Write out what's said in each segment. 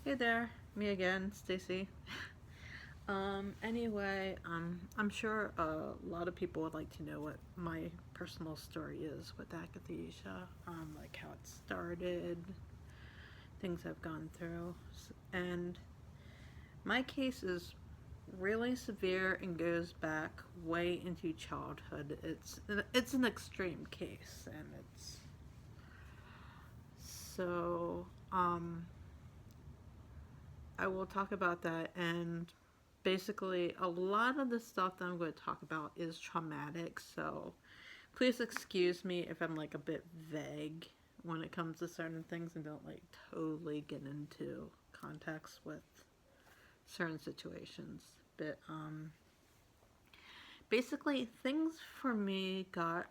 Hey there, me again, Stacy. I'm sure a lot of people would like to know what my personal story is with Akathisia, like how it started, things I've gone through, and my case is really severe and goes back way into childhood. It's an extreme case, and it's so I will talk about that. And basically, a lot of the stuff that I'm going to talk about is traumatic. So please excuse me if I'm like a bit vague when it comes to certain things and don't like totally get into context with certain situations. But basically, things for me got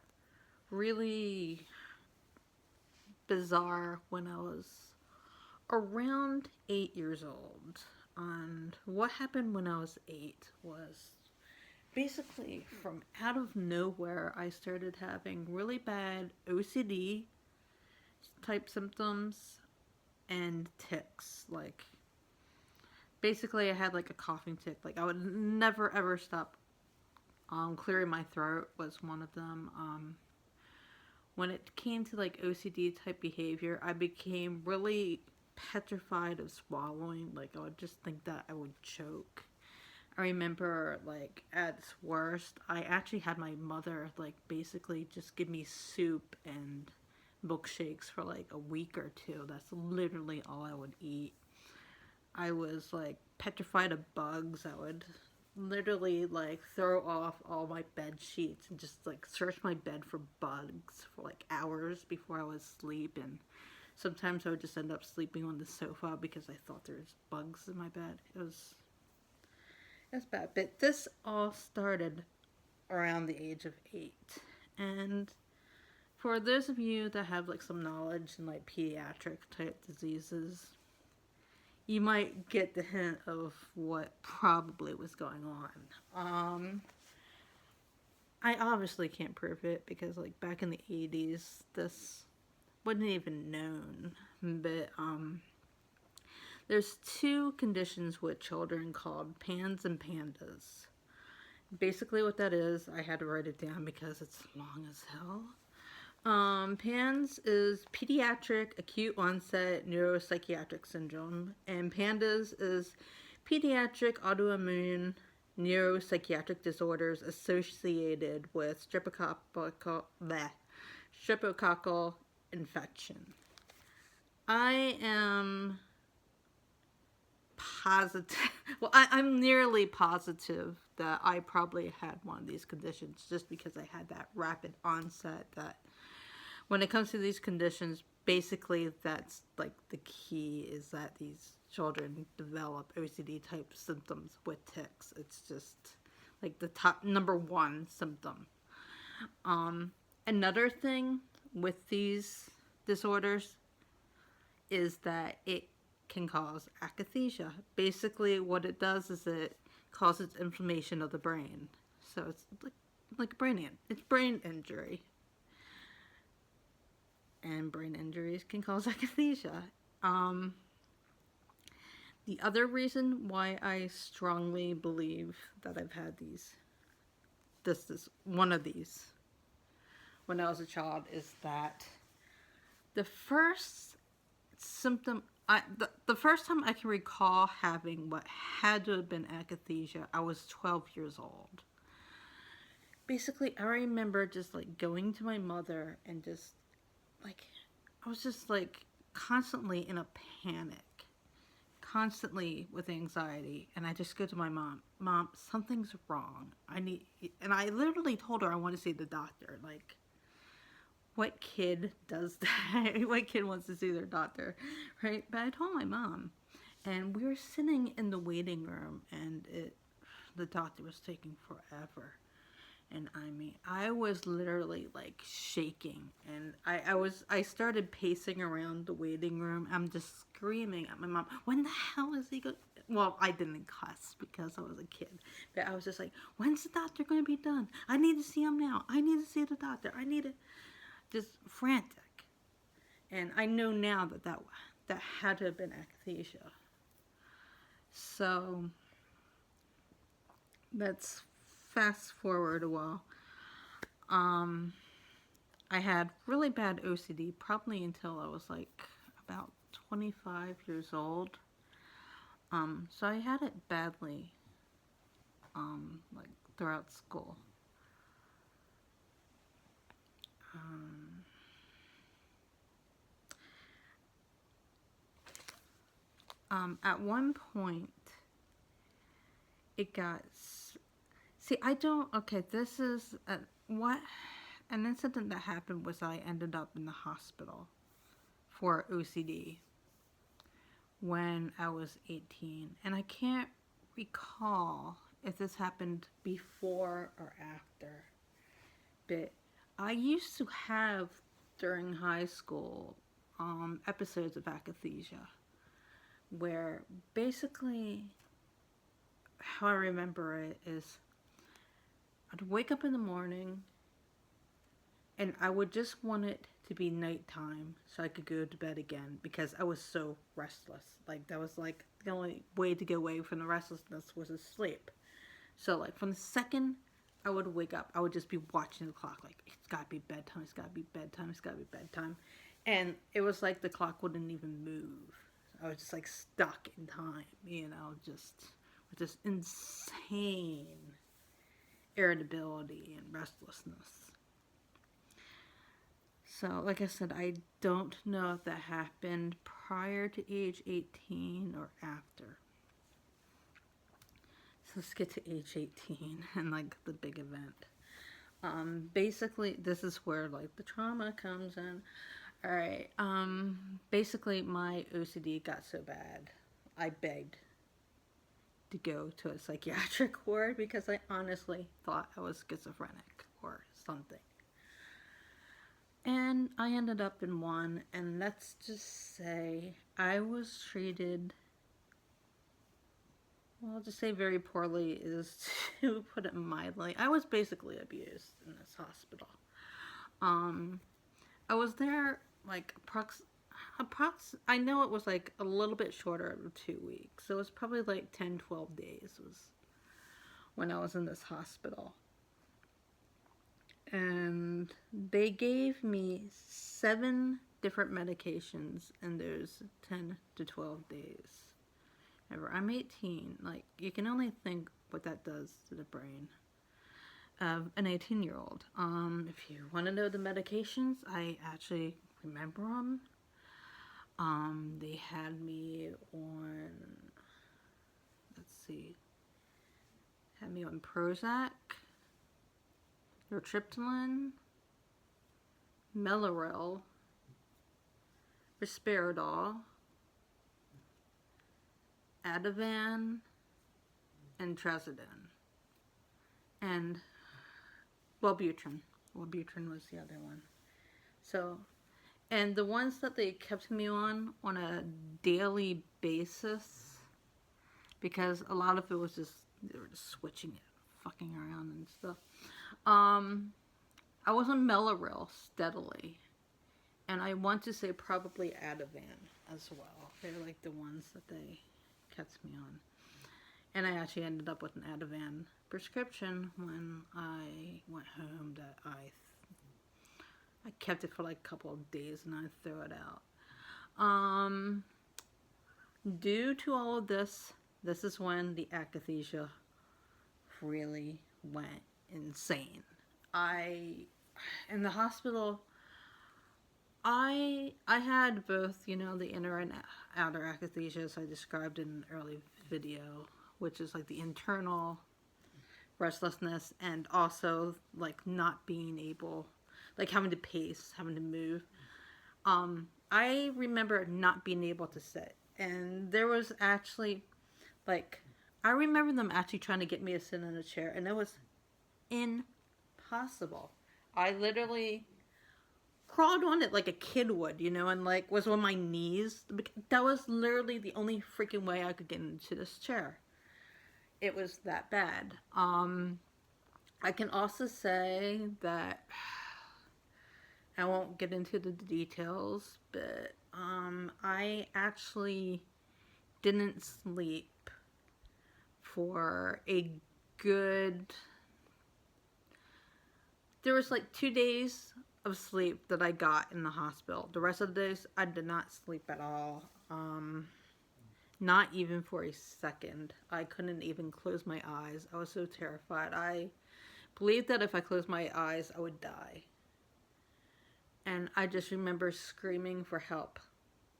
really bizarre when I was around 8 years old. And what happened when I was 8 was basically from out of nowhere, I started having really bad OCD type symptoms and tics. Like, basically, I had like a coughing tic. Like, I would never ever stop. Clearing my throat was one of them. When it came to like OCD type behavior, I became really petrified of swallowing. Like, I would just think that I would choke. I remember, like, at its worst, I actually had my mother, like, basically just give me soup and milkshakes for, like, a week or two. That's literally all I would eat. I was, like, petrified of bugs. I would literally, like, throw off all my bed sheets and just, like, search my bed for bugs for, like, hours before I would sleep. And sometimes I would just end up sleeping on the sofa because I thought there was bugs in my bed. It's bad. But this all started around the age of 8. And for those of you that have like some knowledge in like pediatric type diseases, you might get the hint of what probably was going on. I obviously can't prove it because like back in the 80s, this wasn't even known. But there's two conditions with children called PANS and PANDAS. Basically, what that is, I had to write it down because it's long as hell. PANS is pediatric acute onset neuropsychiatric syndrome, and PANDAS is pediatric autoimmune neuropsychiatric disorders associated with streptococcal infection. I am positive. Well, I'm nearly positive that I probably had one of these conditions just because I had that rapid onset. That when it comes to these conditions, basically that's like the key is that these children develop OCD type symptoms with tics. It's just like the top number one symptom. Um, Another thing with these disorders is that it can cause akathisia. Basically, what it does is it causes inflammation of the brain. So it's like it's brain injury, and brain injuries can cause akathisia. Um, the other reason why I strongly believe that I've had this one of these when I was a child is that the first symptom the first time I can recall having what had to have been akathisia, I was 12 years old. Basically, I remember just like going to my mother and just like I was just like constantly in a panic, constantly with anxiety, and I just go to my mom, "Mom, something's wrong. I need," and I literally told her I want to see the doctor. Like, what kid does that? What kid wants to see their doctor, right? But I told my mom, and we were sitting in the waiting room, and the doctor was taking forever. And I mean, I was literally like shaking, and I started pacing around the waiting room. I'm just screaming at my mom, "When the hell is he going?" Well, I didn't cuss because I was a kid, but I was just like, "When's the doctor going to be done? I need to see him now. I need to see the doctor. I need it." Just frantic. And I know now that had to have been akathisia. So let's fast forward a while. Um, I had really bad OCD probably until I was like about 25 years old. So I had it badly, like throughout school. Um, at one point, it got. See, I don't. Okay, this is what an incident that happened was I ended up in the hospital for OCD when I was 18, and I can't recall if this happened before or after. But I used to have during high school episodes of akathisia where basically how I remember it is I'd wake up in the morning and I would just want it to be nighttime so I could go to bed again because I was so restless. Like that was like the only way to get away from the restlessness was to sleep. So like from the second I would wake up, I would just be watching the clock like it's gotta be bedtime, it's gotta be bedtime, it's gotta be bedtime. And it was like the clock wouldn't even move. I was just like stuck in time, just with this insane irritability and restlessness. So, like I said, I don't know if that happened prior to age 18 or after. So let's get to age 18 and like the big event. Basically, this is where like the trauma comes in. All right. Basically, my OCD got so bad, I begged to go to a psychiatric ward because I honestly thought I was schizophrenic or something. And I ended up in one, and let's just say I was treated, well, I'll just say very poorly is to put it mildly. I was basically abused in this hospital. Um, I was there like I know it was like a little bit shorter of 2 weeks. So it was probably like 10, 12 days was when I was in this hospital. And they gave me 7 different medications in those 10 to 12 days. Ever. I'm 18. Like, you can only think what that does to the brain of an 18-year-old. If you want to know the medications, I actually remember them. They had me on, let's see, had me on Prozac, nortriptyline, Mellaril, Risperidol, Ativan, and Trazodone. And Wellbutrin. Wellbutrin was the other one. So, and the ones that they kept me on a daily basis, because a lot of it was just, they were just switching it, fucking around and stuff. I was on Mellaril steadily. And I want to say probably Ativan as well. They're like the ones that they kept me on. And I actually ended up with an Ativan prescription when I went home that I kept it for like a couple of days and I threw it out. Due to all of this is when the akathisia really went insane. In the hospital, I had both, the inner and outer akathisia, as I described in an early video, which is like the internal restlessness and also like not being able, like having to pace, having to move. I remember not being able to sit, and there was actually like I remember them actually trying to get me to sit in a chair, and it was impossible. I literally crawled on it like a kid would, and like was on my knees. That was literally the only freaking way I could get into this chair. It was that bad. I can also say that I won't get into the details, but I actually didn't sleep for a good... There was like 2 days of sleep that I got in the hospital. The rest of the days, I did not sleep at all. Not even for a second. I couldn't even close my eyes. I was so terrified. I believed that if I closed my eyes, I would die. And I just remember screaming for help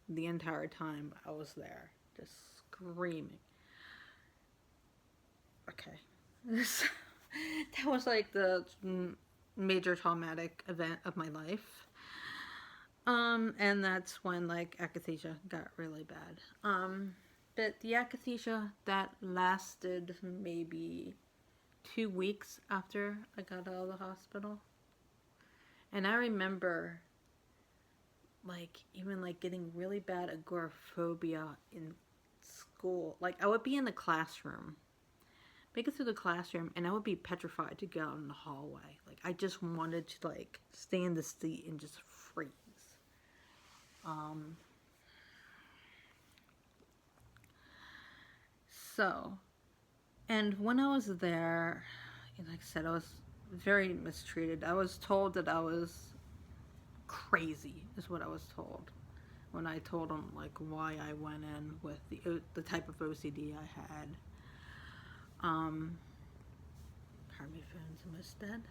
the entire time I was there. Just screaming. Okay. That was like the major traumatic event of my life. And that's when like akathisia got really bad. But the akathisia that lasted maybe 2 weeks after I got out of the hospital. And I remember like even like getting really bad agoraphobia in school. Like I would be in the classroom, make it through the classroom, and I would be petrified to go out in the hallway. Like I just wanted to like stay in the seat and just freeze. So, and when I was there, like I said, I was very mistreated. I was told that I was crazy, is what I was told. When I told them like why I went in with the type of OCD I had. Pardon me, phone's almost dead.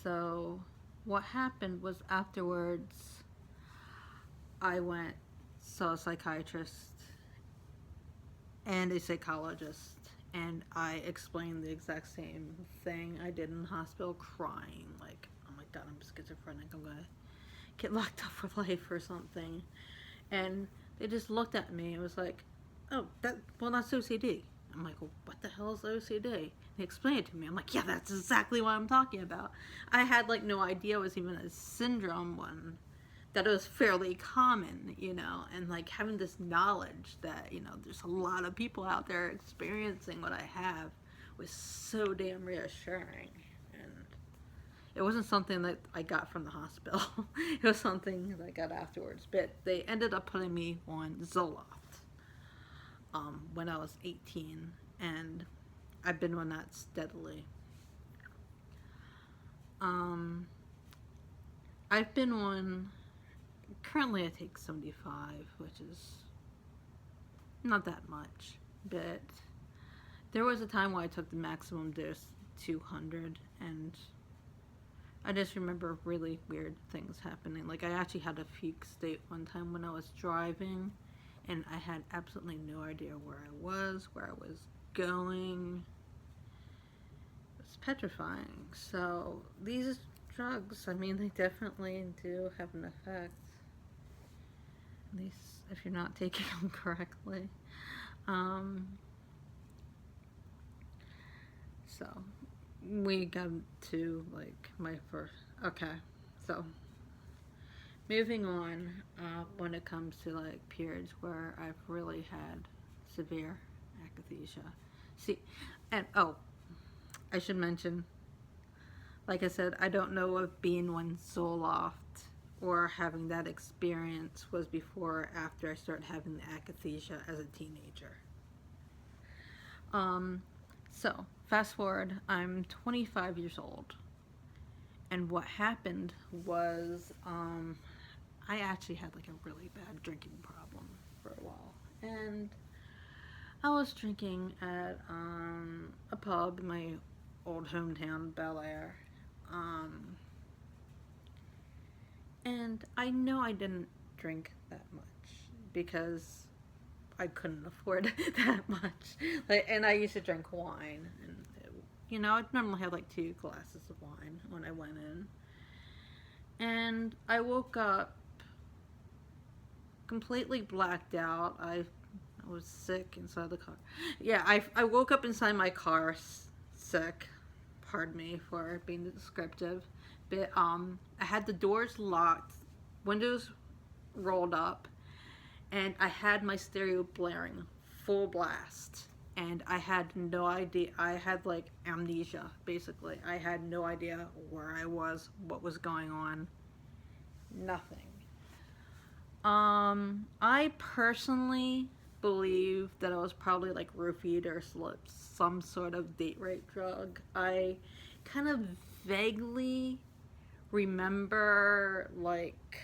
So what happened was afterwards, I went saw a psychiatrist and a psychologist, and I explained the exact same thing I did in the hospital, crying like, oh my god, I'm schizophrenic, I'm gonna get locked up for life or something. And they just looked at me and was like, oh, that's OCD. I'm like, well, what the hell is OCD? They explained it to me. I'm like, yeah, that's exactly what I'm talking about. I had like no idea it was even a syndrome one, that it was fairly common, and like having this knowledge that, there's a lot of people out there experiencing what I have was so damn reassuring. And it wasn't something that I got from the hospital. It was something that I got afterwards. But they ended up putting me on Zoloft when I was 18, and I've been on that steadily. I've been on, currently I take 75, which is not that much, but there was a time where I took the maximum dose, 200, and I just remember really weird things happening. Like I actually had a fugue state one time when I was driving, and I had absolutely no idea where I was going. It was petrifying. So these drugs, I mean, they definitely do have an effect. At least if you're not taking them correctly. So we got to like my first. Okay, so moving on, when it comes to like periods where I've really had severe akathisia. See, and I should mention, like I said, I don't know if being on Zoloft or having that experience was before or after I started having the akathisia as a teenager. So fast forward, I'm 25 years old, and what happened was, I actually had like a really bad drinking problem for a while, and I was drinking at a pub in my old hometown, Bel Air, and I know I didn't drink that much because I couldn't afford that much. And I used to drink wine, and I'd normally have like 2 glasses of wine when I went in, and I woke up completely blacked out. I was sick inside the car. Yeah, I woke up inside my car sick. Pardon me for being descriptive. But I had the doors locked, windows rolled up, and I had my stereo blaring full blast. And I had no idea. I had like amnesia, basically. I had no idea where I was, what was going on. Nothing. I personally believe that I was probably like roofied or some sort of date rape drug. I kind of vaguely remember like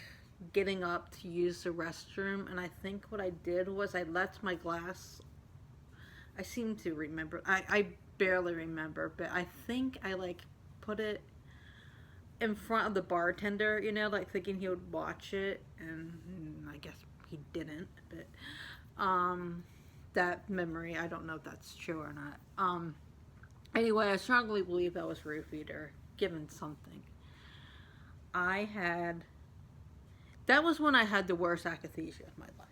getting up to use the restroom, and I think what I did was I left my glass. I seem to remember. I barely remember, but I think I like put it in front of the bartender, you know, like thinking he would watch it, and I guess he didn't. But that memory, I don't know if that's true or not. Anyway, I strongly believe I was roofied or given something. I had that was when I had the worst akathisia of my life.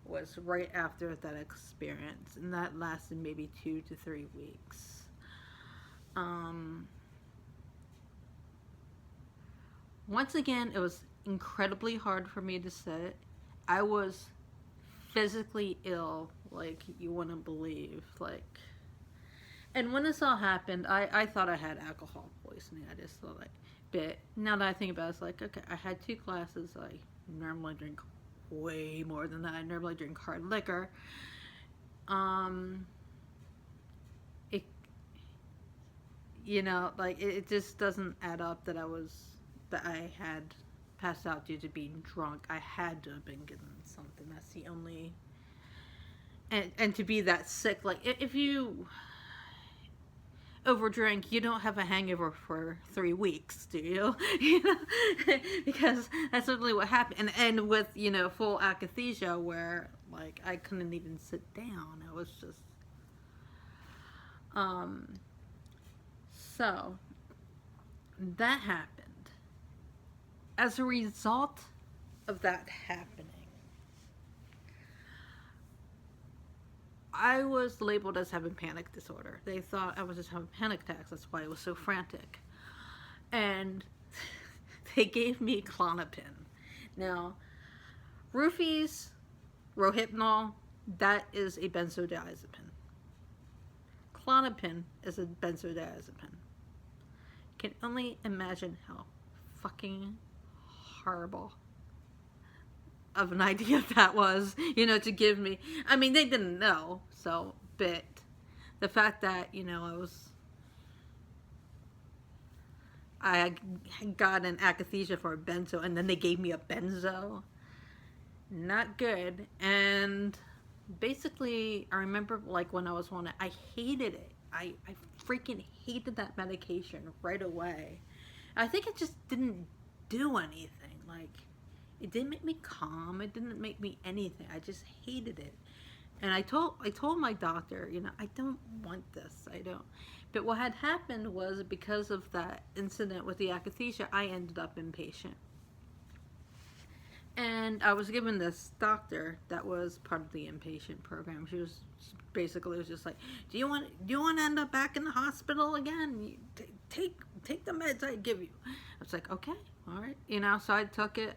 Was right after that experience, and that lasted maybe 2 to 3 weeks. Um, Once again, it was incredibly hard for me to sit. I was physically ill, like you wouldn't believe. Like, and when this all happened, I thought I had alcohol poisoning. I just thought like, but now that I think about it, it's like, okay, I had 2 glasses. I normally drink way more than that. I normally drink hard liquor. Um, it, like it just doesn't add up that I had passed out due to being drunk. I had to have been given something. That's the only, and to be that sick, like if you overdrink, you don't have a hangover for 3 weeks, do you? Because that's literally what happened. And with full akathisia, where like I couldn't even sit down. It was just so that happened. As a result of that happening, I was labeled as having panic disorder. They thought I was just having panic attacks. That's why I was so frantic. And they gave me Klonopin. Now, roofies, Rohypnol, that is a benzodiazepine. Klonopin is a benzodiazepine. Can only imagine how fucking horrible of an idea that was, to give me. I mean, they didn't know, so, but the fact that, I got an akathisia for a benzo, and then they gave me a benzo, not good. And basically, I remember, like, when I was on it, I hated it. I freaking hated that medication right away. I think it just didn't do anything. Like, it didn't make me calm. It didn't make me anything. I just hated it. And I told my doctor, I don't want this. I don't. But what had happened was, because of that incident with the akathisia, I ended up inpatient. And I was given this doctor that was part of the inpatient program. She was basically just like, do you want to end up back in the hospital again? Take the meds I give you. I was like, okay, all right. So I took it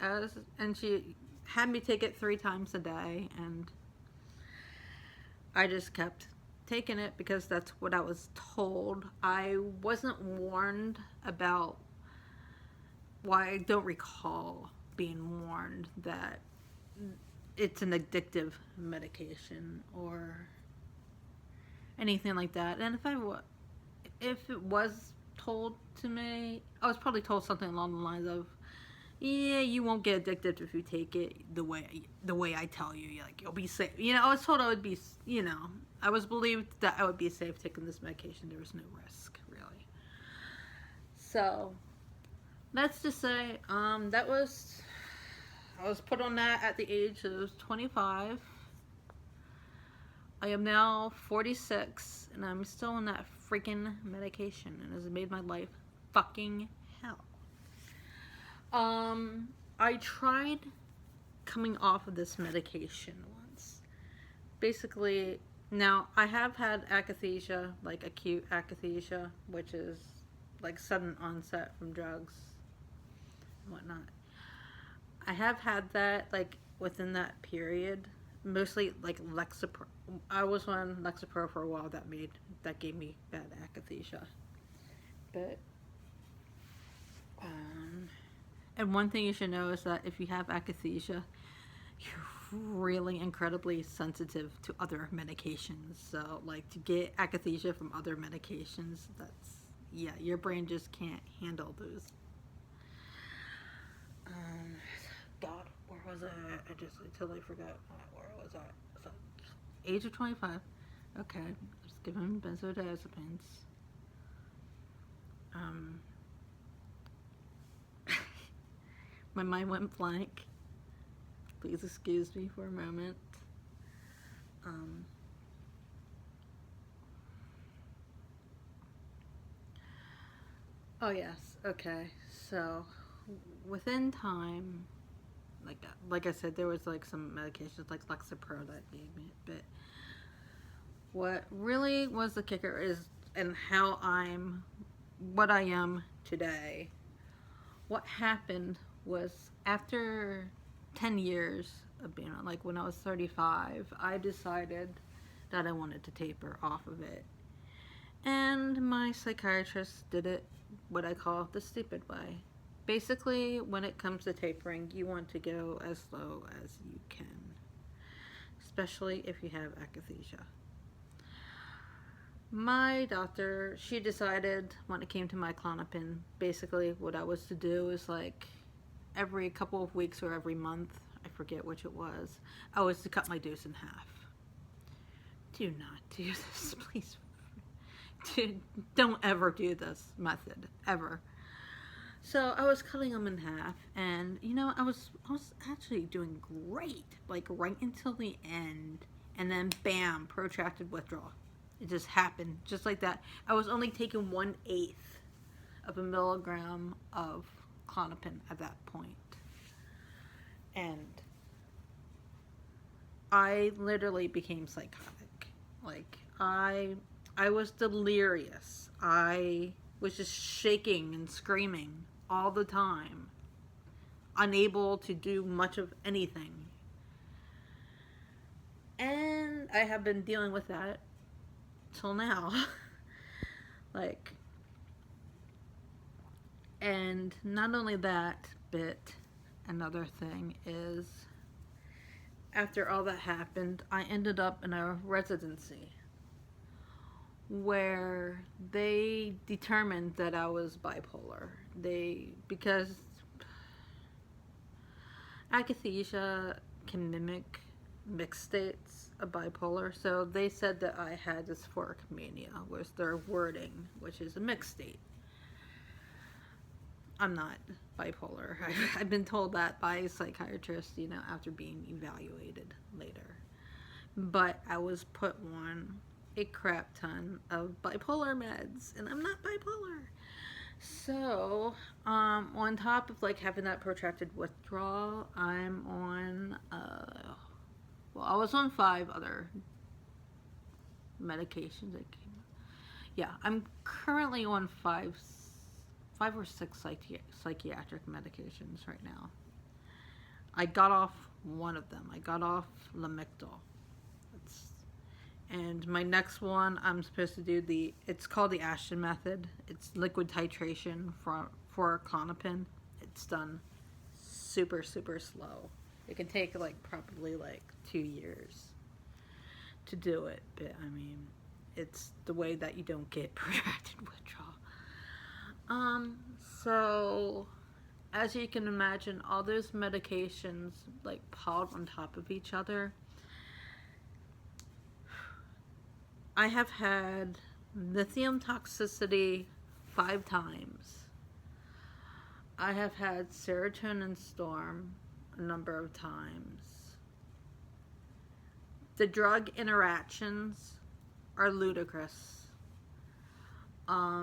and she had me take it 3 times a day, and I just kept taking it because that's what I was told. I wasn't warned about why. I don't recall being warned that it's an addictive medication or anything like that. And if it was told to me, I was probably told something along the lines of, yeah, you won't get addicted if you take it the way I tell you. Like, you'll be safe. I was told I would be, I was believed that I would be safe taking this medication. There was no risk, really. So, let's just say, I was put on that at the age of 25. I am now 46, and I'm still on that freaking medication, and it has made my life fucking hell. I tried coming off of this medication once. Basically, now I have had akathisia, like acute akathisia, which is like sudden onset from drugs and whatnot. I have had that, like, within that period. Mostly, like, Lexapro. I was on Lexapro for a while that gave me bad akathisia. But, and one thing you should know is that if you have akathisia, you really incredibly sensitive to other medications. So, like, to get akathisia from other medications, that's, yeah, your brain just can't handle those. Um, God, where was I totally forgot. Where was I? So, age of 25. Okay, just give him benzodiazepines. Um, my mind went blank. Please excuse me for a moment. Um, oh yes, okay. So within time, like I said, there was like some medications like Lexapro that gave me it, but what really was the kicker is and how I'm what I am today. What happened was after 10 years of being on, like when I was 35, I decided that I wanted to taper off of it. And my psychiatrist did it what I call the stupid way. Basically, when it comes to tapering, you want to go as low as you can, especially if you have akathisia. My doctor, she decided when it came to my Klonopin, basically what I was to do is like every couple of weeks or every month, I forget which it was, I was to cut my dose in half. Do not do this, please. Don't ever do this method, ever. So I was cutting them in half, and I was actually doing great, like right until the end, and then bam, protracted withdrawal. It just happened, just like that. I was only taking 1/8 of a milligram of Klonopin at that point, and I literally became psychotic. Like I was delirious. I was just shaking and screaming all the time, unable to do much of anything. And I have been dealing with that till now. Like, and not only that, but another thing is after all that happened, I ended up in a residency where they determined that I was bipolar. Because akathisia can mimic mixed states of bipolar, so they said that I had dysphoric mania, was their wording, which is a mixed state. I'm not bipolar. I've been told that by a psychiatrist, after being evaluated later. But I was put on a crap ton of bipolar meds, and I'm not bipolar. So, on top of like having that protracted withdrawal, I'm on, I was on 5 other medications. Yeah, I'm currently on 5 or 6 psychiatric medications right now. I got off one of them. I got off Lamictal. And my next one, I'm supposed to do it's called the Ashton method. It's liquid titration for Klonopin. It's done super, super slow. It can take probably 2 years to do it. But I mean, it's the way that you don't get protracted withdrawal. So as you can imagine, all those medications piled on top of each other. I have had lithium toxicity 5 times. I have had serotonin storm a number of times. The drug interactions are ludicrous. I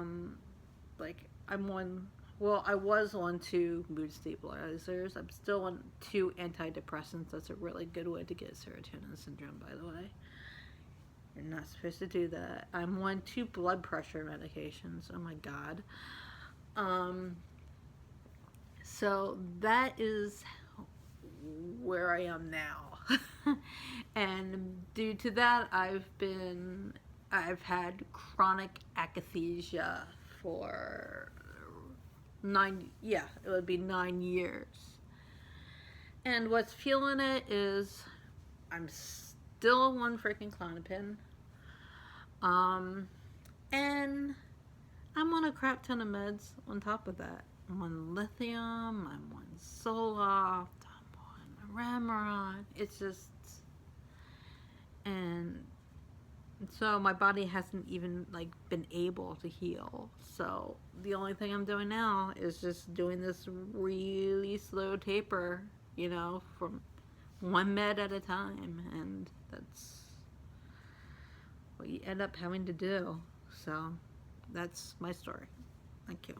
was on 2 mood stabilizers. I'm still on 2 antidepressants. That's a really good way to get serotonin syndrome, by the way. You're not supposed to do that. I'm on 2 blood pressure medications. Oh my God. So that is where I am now. And due to that, I've had chronic akathisia for 9 years. And what's fueling it is I'm still one freaking Clonopin. And I'm on a crap ton of meds on top of that. I'm on lithium, I'm on Zoloft, I'm on Remeron. It's just, and so my body hasn't even like been able to heal. So the only thing I'm doing now is just doing this really slow taper, from one med at a time, and that's what you end up having to do. So that's my story. Thank you.